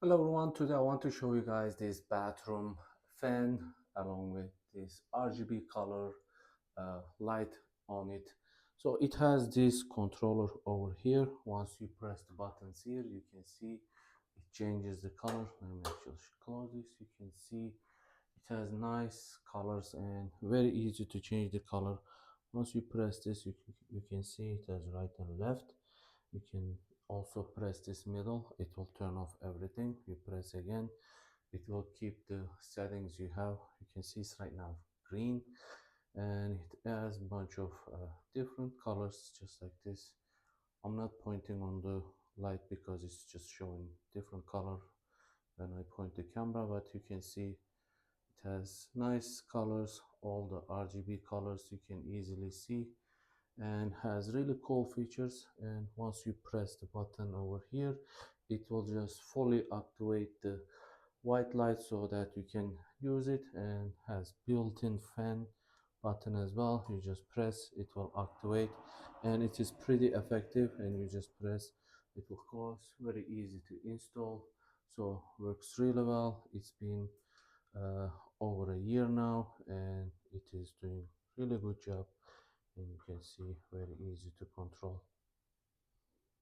Hello everyone, today I want to show you guys this bathroom fan along with this RGB color light on it. So it has this controller over here. Once you press the buttons here, you can see it changes the color. Let me actually close this. You can see it has nice colors and very easy to change the color. Once you press this, you can see it has right and left. You can also press this middle, it will turn off everything. You press again, it will keep the settings you have. You can see it's right now green, and it has a bunch of different colors just like this. I'm not pointing on the light because it's just showing different color when I point the camera, but you can see it has nice colors, all the RGB colors you can easily see, and has really cool features. And once you press the button over here, it will just fully activate the white light so that you can use it, and has built-in fan button as well. You just press, it will activate, and it is pretty effective. And you just press, it will close. Very easy to install, so works really well. It's been uh, over a year now, and it is doing really good job, and you can see very easy to control.